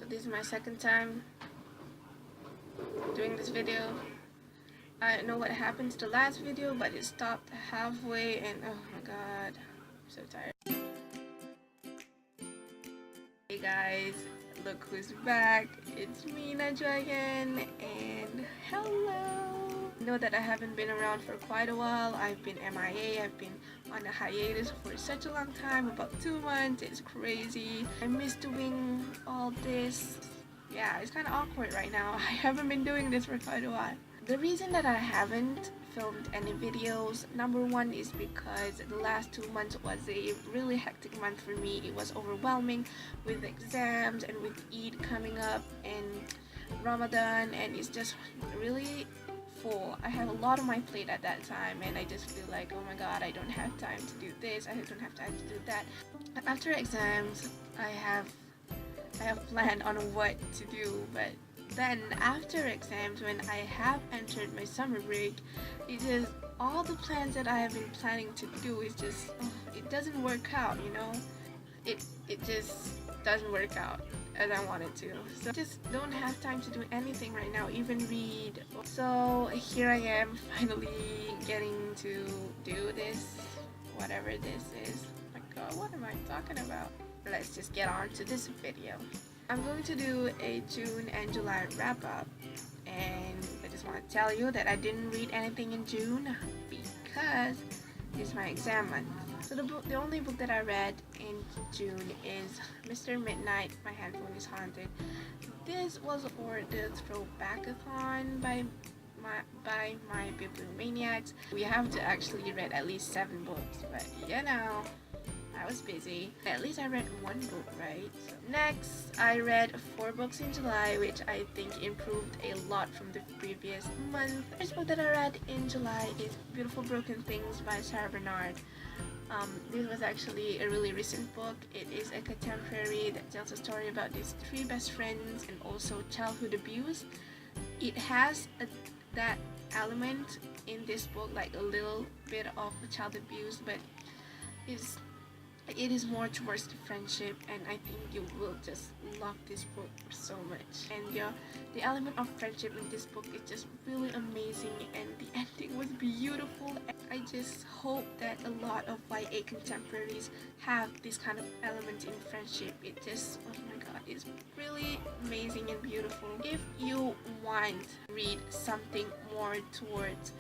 So this is my second time doing this video. I don't know what happened to the last video, but it stopped halfway and oh my god, I'm so tired. Hey guys, look who's back. It's me, Najra again, and hello! I know that I haven't been around for quite a while. I've been MIA, I've been on a hiatus for such a long time, about 2 months. It's crazy. I miss doing all this. Yeah, it's kind of awkward right now. I haven't been doing this for quite a while. The reason that I haven't filmed any videos, number one, is because the last 2 months was a really hectic month for me. It was overwhelming with exams and with Eid coming up and Ramadan, and it's just really full. I have a lot on my plate at that time, and I just feel like, oh my god, I don't have time to do this, I don't have time to do that. After exams, I have planned on what to do, but then after exams, when I have entered my summer break, it is all the plans that I have been planning to do is just it doesn't work out, you know. It just doesn't work out as I wanted to. So I just don't have time to do anything right now, even read. So here I am finally getting to do this, whatever this is. Oh my god, what am I talking about? Let's just get on to this video. I'm going to do a June and July wrap-up, and I just want to tell you that I didn't read anything in June because it's my exam month. So the only book that I read in June is Mr. Midnight, My Handphone is Haunted. This was for the throwbackathon by MYBibliomaniacs. We have to actually read at least 7 books, but you know, I was busy. At least I read 1 book, right? So next, I read 4 books in July, which I think improved a lot from the previous month. The first book that I read in July is Beautiful Broken Things by Sarah Bernard. This was actually a really recent book. It is a contemporary that tells a story about these 3 best friends and also childhood abuse. It has that element in this book, like a little bit of child abuse, but it is more towards the friendship, and I think you will just love this book so much. And yeah, the element of friendship in this book is just really amazing, and the ending was beautiful. I just hope that a lot of YA contemporaries have this kind of element in friendship. It just, oh my god, it's really amazing and beautiful. If you want to read something more towards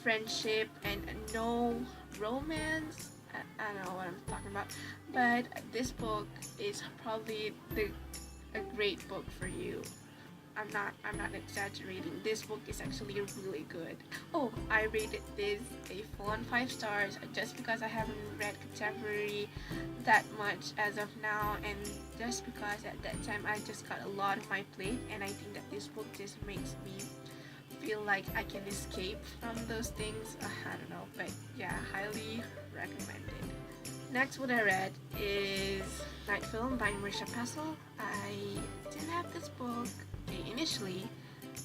friendship and no romance, I don't know what I'm talking about, but this book is probably a great book for you. I'm not exaggerating. This book is actually really good. Oh, I rated this a full on 5 stars just because I haven't read contemporary that much as of now, and just because at that time I just got a lot on my plate, and I think that this book just makes me feel like I can escape from those things. I don't know, but yeah, highly recommended. Next book I read is Night Film by Marisha Passel. I didn't have this book initially.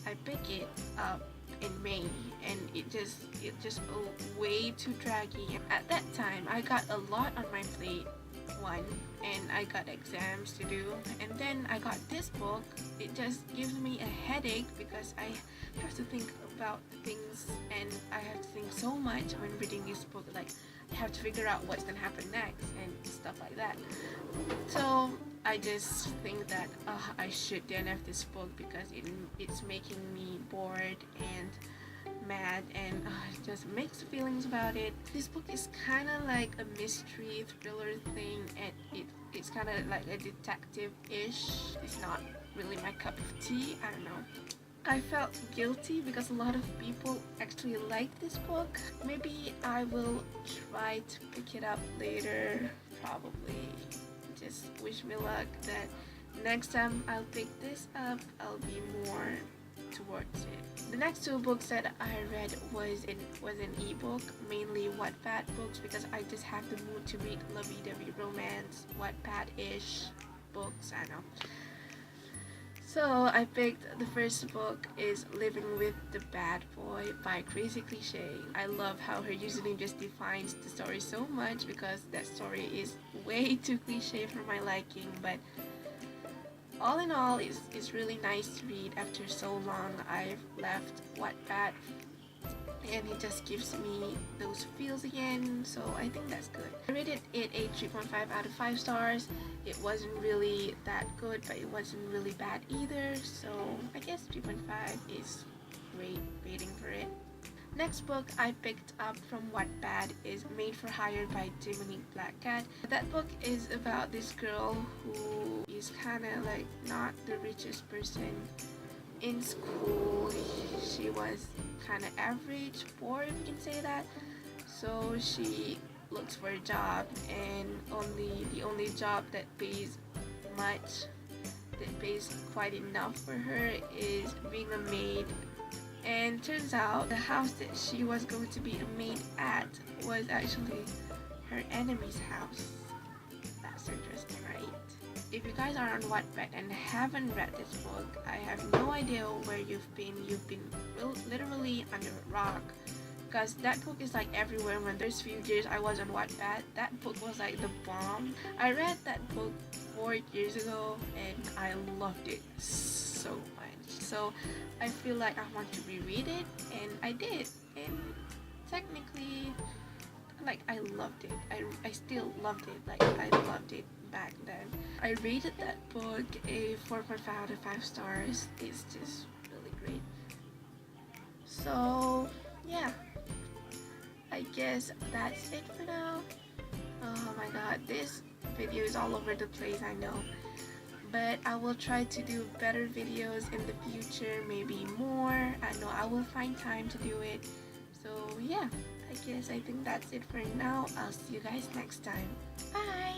I picked it up in May, and it just way too draggy. At that time, I got a lot on my plate. One, and I got exams to do, and then I got this book. It just gives me a headache because I have to think about things, and I have to think so much when reading this book. Like, I have to figure out what's gonna happen next and stuff like that. So I just think that I should DNF this book because it's making me bored and mad, and just mixed feelings about it. This book is kind of like a mystery thriller thing, and it's kind of like a detective-ish. It's not really my cup of tea. I don't know. I felt guilty because a lot of people actually like this book. Maybe I will try to pick it up later, probably. Just wish me luck that next time I'll pick this up, I'll be more towards it. The next 2 books that I read was an ebook, mainly Wattpad books, because I just have the mood to read lovey-dovey romance, Wattpad-ish books. I know. So I picked the first book is Living with the Bad Boy by Crazy Cliche. I love how her username just defines the story so much because that story is way too cliche for my liking, but all in all, it's really nice to read. After so long I've left Wattpad, and it just gives me those feels again, so I think that's good. I rated it a 3.5 out of 5 stars. It wasn't really that good, but it wasn't really bad either, so I guess 3.5 is great rating for it. Next book I picked up from Wattpad is Made for Hire by Dominique Blackcat. That book is about this girl who is kind of like not the richest person in school. She was kind of average, poor, if you can say that. So she looks for a job, and the only job that pays much, that pays quite enough for her, is being a maid. And turns out the house that she was going to be a maid at was actually her enemy's house. That's interesting, right? If you guys are on Wattpad and haven't read this book, I have no idea where you've been. You've been literally under a rock, because that book is like everywhere. When there's few years I was on Wattpad, that book was like the bomb. I read that book 4 years ago and I loved it so much. So I feel like I want to reread it, and I did, and technically, like, I loved it. I still loved it. Like, I loved it back then. I rated that book a 4.5 out of 5 stars. It's just really great. So yeah, I guess that's it for now. Oh my god, this video is all over the place, I know, but I will try to do better videos in the future, maybe more. I know I will find time to do it. So yeah, I think that's it for now. I'll see you guys next time. Bye!